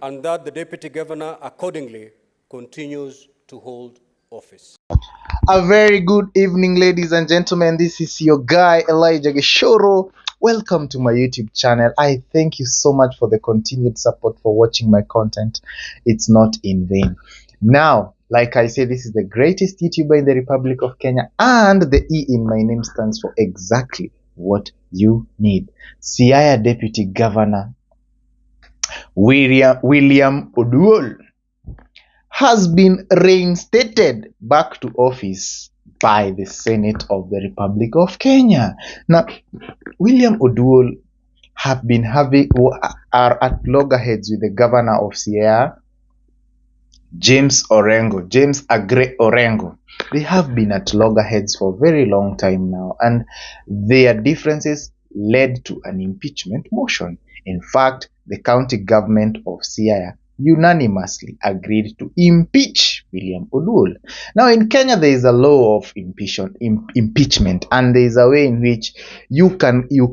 and that the Deputy Governor accordingly continues to hold office. A very good evening, ladies and gentlemen. This is your guy Elijah Geshoro. Welcome to my YouTube channel. I thank you so much for the continued support for watching my content. It's not in vain. Now, like I said, this is the greatest YouTuber in the Republic of Kenya, and the E in my name stands for exactly what you need. Siaya Deputy Governor William Oduol has been reinstated back to office by the Senate of the Republic of Kenya. Now, William Oduol are at loggerheads with the governor of Siaya, James Orengo. They have been at loggerheads for a very long time now, and their differences led to an impeachment motion. In fact, the county government of Siaya unanimously agreed to impeach William Oduol. Now, in Kenya, there is a law of impeachment, and there is a way in which you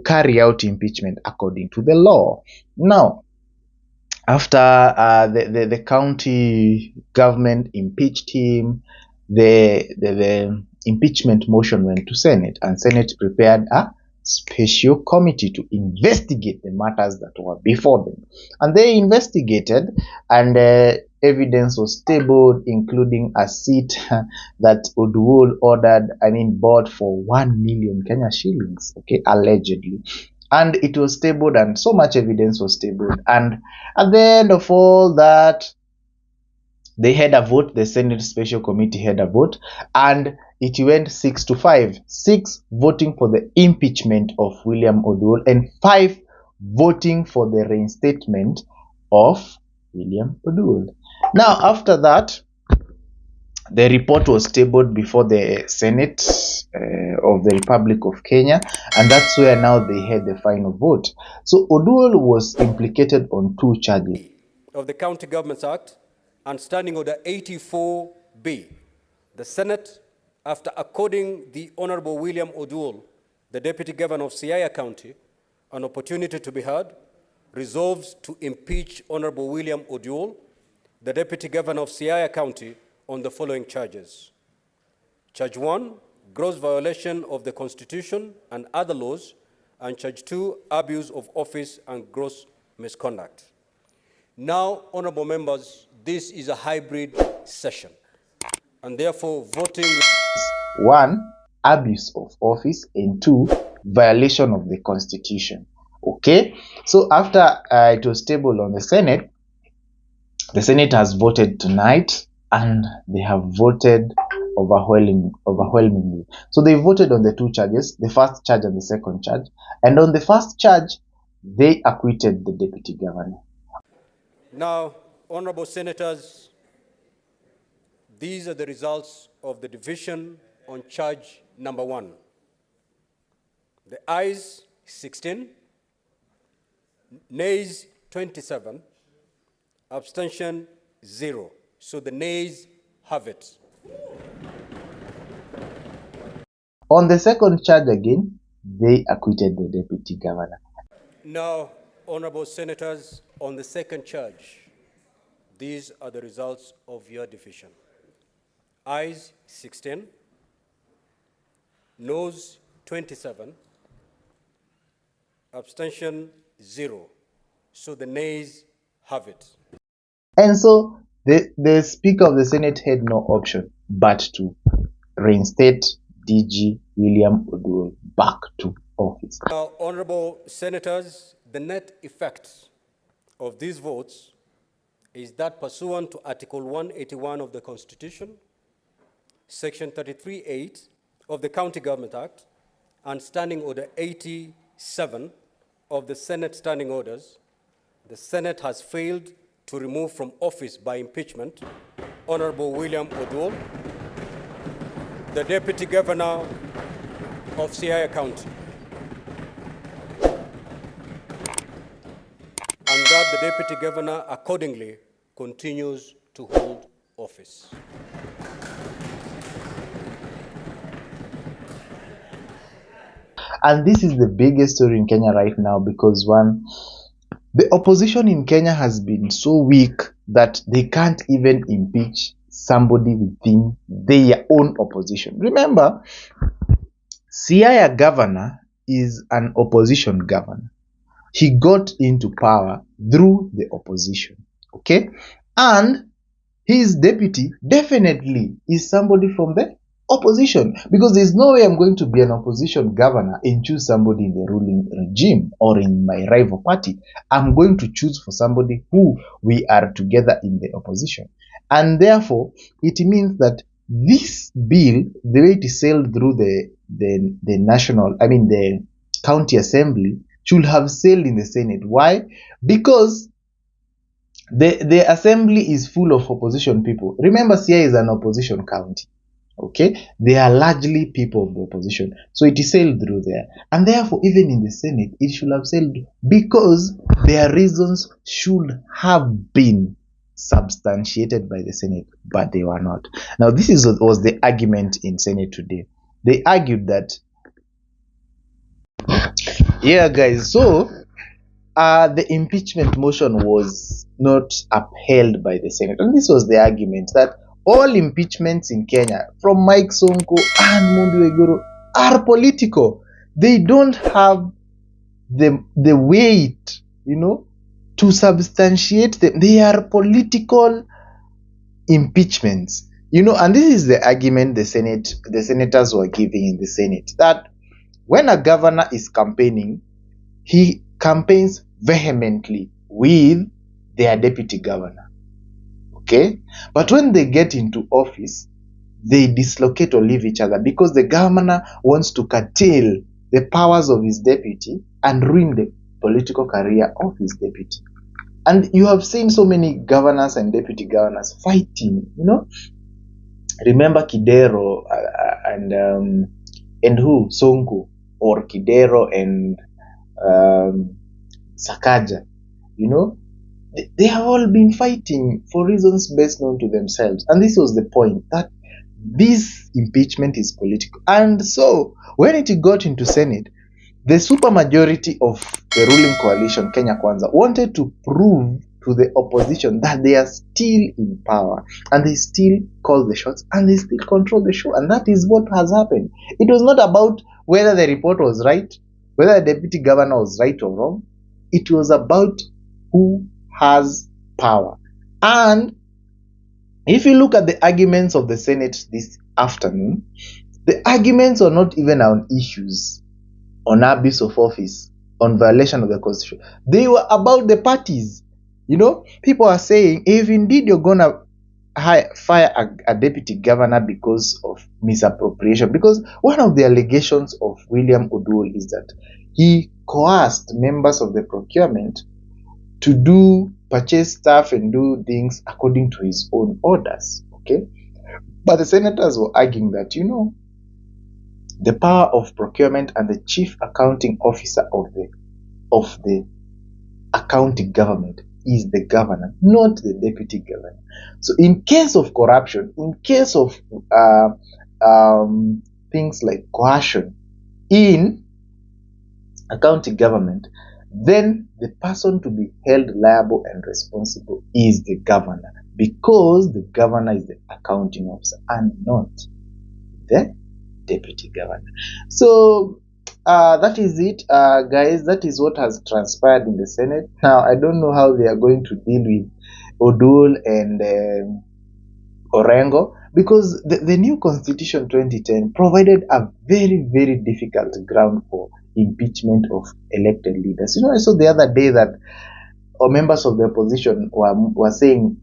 carry out impeachment according to the law. Now, after the county government impeached him, the impeachment motion went to Senate, and Senate prepared a special committee to investigate the matters that were before them. And they investigated, and evidence was tabled, including a seat that Oduol bought for 1 million Kenya shillings, okay, allegedly. And it was tabled, and so much evidence was tabled. And at the end of all that, they had a vote. The Senate Special Committee had a vote, and it went 6-5. 6 voting for the impeachment of William Oduol, and 5 voting for the reinstatement of William Oduol. Now, after that, the report was tabled before the Senate of the Republic of Kenya, and that's where now they had the final vote. So Oduol was implicated on 2 charges of the County Governments Act and Standing Order 84B. The Senate, after according the Honorable William Oduol, the Deputy Governor of Siaya County, an opportunity to be heard, resolves to impeach Honorable William Oduol, the Deputy Governor of Siaya County, on the following charges. Charge 1, gross violation of the Constitution and other laws, and Charge 2, abuse of office and gross misconduct. Now, honorable members, this is a hybrid session, and therefore voting... 1, abuse of office, and 2, violation of the Constitution. Okay, so after it was tabled on the Senate has voted tonight, and they have voted overwhelmingly. So they voted on the 2 charges, the first charge and the second charge. And on the first charge, they acquitted the deputy governor. Now, honorable senators, these are the results of the division on charge number 1. The ayes 16, nays 27, abstention 0. So the nays have it. On the second charge again, they acquitted the deputy governor. Now, honorable senators, on the second charge, these are the results of your division. Ayes 16, noes 27, abstention 0. So the nays have it. And so the Speaker of the Senate had no option but to reinstate DG William Oduol back to office. Now, honorable senators, the net effect of these votes is that pursuant to Article 181 of the Constitution, Section 33(8) of the County Government Act, and Standing Order 87 of the Senate Standing Orders, the Senate has failed to remove from office by impeachment Honorable William Oduol, the Deputy Governor of Siaya County, and that the Deputy Governor accordingly continues to hold office. And this is the biggest story in Kenya right now, because one, The opposition in Kenya has been so weak that they can't even impeach somebody within their own opposition. Remember, Siaya governor is an opposition governor. He got into power through the opposition. Okay? And his deputy definitely is somebody from the opposition, because there's no way I'm going to be an opposition governor and choose somebody in the ruling regime or in my rival party. I'm going to choose for somebody who we are together in the opposition. And therefore, it means that this bill, the way it is sailed through the county assembly, should have sailed in the Senate. Why? Because the assembly is full of opposition people. Remember, Siaya is an opposition county. Okay, they are largely people of the opposition, so it is sailed through there, and therefore, even in the Senate, it should have sailed because their reasons should have been substantiated by the Senate, but they were not. Now, this was the argument in Senate today. They argued that, yeah, guys, so the impeachment motion was not upheld by the Senate. And this was the argument that all impeachments in Kenya, from Mike Sonko and Mumbi Waiguru, are political. They don't have the weight, to substantiate them. They are political impeachments. And this is the argument the senators were giving in the Senate, that when a governor is campaigning, he campaigns vehemently with their deputy governor. Okay? But when they get into office, they dislocate or leave each other because the governor wants to curtail the powers of his deputy and ruin the political career of his deputy. And you have seen so many governors and deputy governors fighting, Remember Kidero and who? Sonko, or Kidero and Sakaja, they have all been fighting for reasons best known to themselves. And this was the point, that this impeachment is political. And so when it got into Senate, the supermajority of the ruling coalition, Kenya Kwanza, wanted to prove to the opposition that they are still in power and they still call the shots and they still control the show. And that is what has happened. It was not about whether the report was right, whether the deputy governor was right or wrong. It was about who has power. And if you look at the arguments of the Senate this afternoon, the arguments are not even on issues, on abuse of office, on violation of the Constitution. They were about the parties. People are saying, if indeed you're going to fire a deputy governor because of misappropriation, because one of the allegations of William Oduol is that he coerced members of the procurement to purchase stuff and do things according to his own orders. Okay? But the senators were arguing that, the power of procurement and the chief accounting officer of the accounting government is the governor, not the deputy governor. So in case of corruption, in case of things like coercion in accounting government, then the person to be held liable and responsible is the governor, because the governor is the accounting officer and not the deputy governor. So that is it, guys. That is what has transpired in the Senate. Now, I don't know how they are going to deal with Oduol and Orengo, because the new Constitution 2010 provided a very, very difficult ground for impeachment of elected leaders. I saw the other day that members of the opposition were saying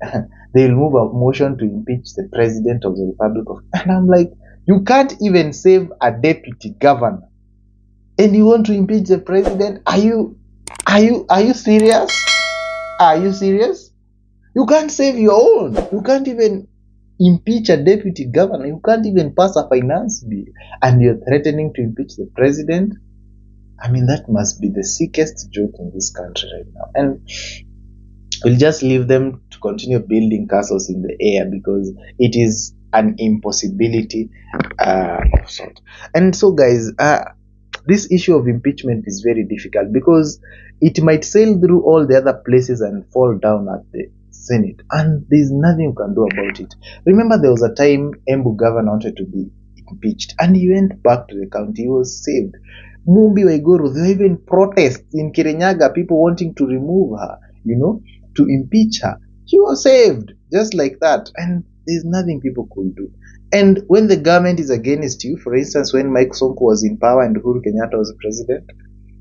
they'll move a motion to impeach the president of the Republic of, and I'm like, you can't even save a deputy governor, and you want to impeach the president? Are you serious? Are you serious? You can't save your own. You can't even impeach a deputy governor. You can't even pass a finance bill, and you're threatening to impeach the president. I mean, that must be the sickest joke in this country right now. And we'll just leave them to continue building castles in the air, because it is an impossibility of sort. And so, guys, this issue of impeachment is very difficult because it might sail through all the other places and fall down at the Senate, and there's nothing you can do about it. Remember, there was a time Embu governor wanted to be impeached, and he went back to the county. He was saved. Mumbi Waiguru, there were even protests in Kirinyaga, people wanting to remove her, to impeach her. She was saved just like that, and there's nothing people could do. And when the government is against you, for instance, when Mike Sonko was in power and Uhuru Kenyatta was president,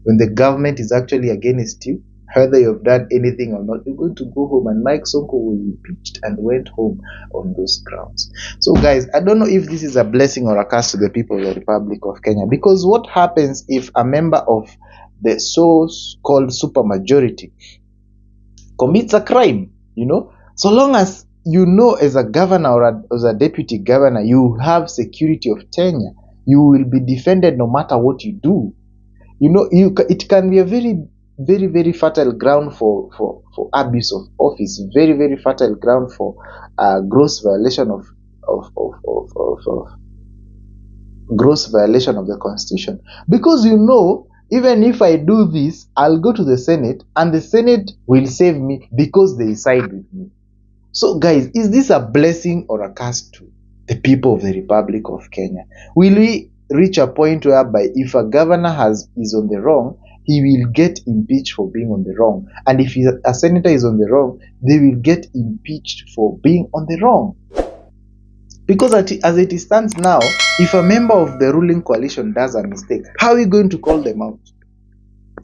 when the government is actually against you, whether you've done anything or not, you're going to go home, and Mike Sonko was impeached and went home on those grounds. So guys, I don't know if this is a blessing or a curse to the people of the Republic of Kenya, because what happens if a member of the so-called supermajority commits a crime, so long as as a governor or as a deputy governor, you have security of tenure, you will be defended no matter what you do. It can be a very, very, very fertile ground for abuse of office, very, very fertile ground for gross violation of gross violation of the Constitution, because even if I do this, I'll go to the Senate and the Senate will save me because they side with me. So guys, is this a blessing or a curse to the people of the Republic of Kenya? Will we reach a point whereby if a governor is on the wrong, he will get impeached for being on the wrong, and if a senator is on the wrong, they will get impeached for being on the wrong? Because as it stands now, if a member of the ruling coalition does a mistake, how are we going to call them out?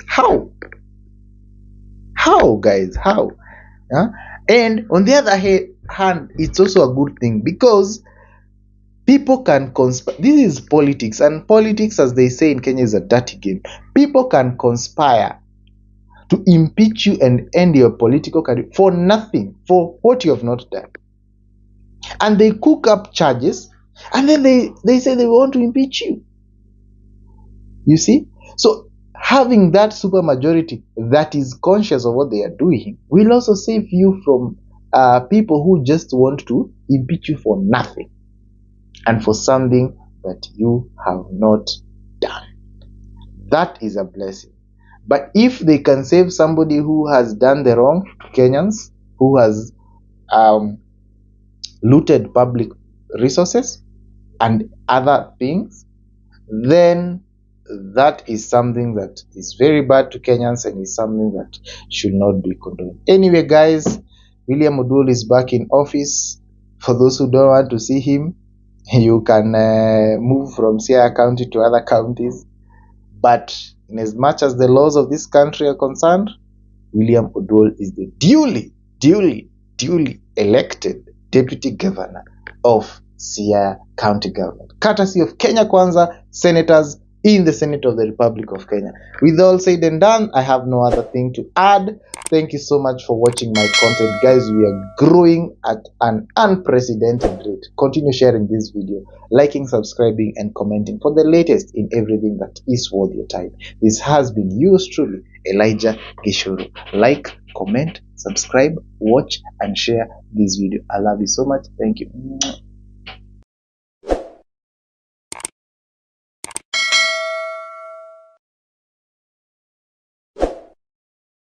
How, guys? How? And on the other hand, it's also a good thing because people can conspire. This is politics, and politics, as they say in Kenya, is a dirty game. People can conspire to impeach you and end your political career for nothing, for what you have not done. And they cook up charges, and then they say they want to impeach you. You see? So having that supermajority that is conscious of what they are doing will also save you from people who just want to impeach you for nothing and for something that you have not done. That is a blessing. But if they can save somebody who has done the wrong to Kenyans, who has looted public resources and other things, then that is something that is very bad to Kenyans and is something that should not be condoned. Anyway, guys, William Oduol is back in office. For those who don't want to see him, you can move from Siaya County to other counties. But in as much as the laws of this country are concerned, William Oduol is the duly elected Deputy Governor of Siaya County Government, courtesy of Kenya Kwanza senators in the Senate of the Republic of Kenya. With all said and done, I have no other thing to add. Thank you so much for watching my content, guys. We are growing at an unprecedented rate. Continue sharing this video, liking, subscribing, and commenting for the latest in everything that is worth your time. This has been yours truly, Elijah Gishuru. Like, comment, subscribe, watch, and share this video. I love you so much. Thank you.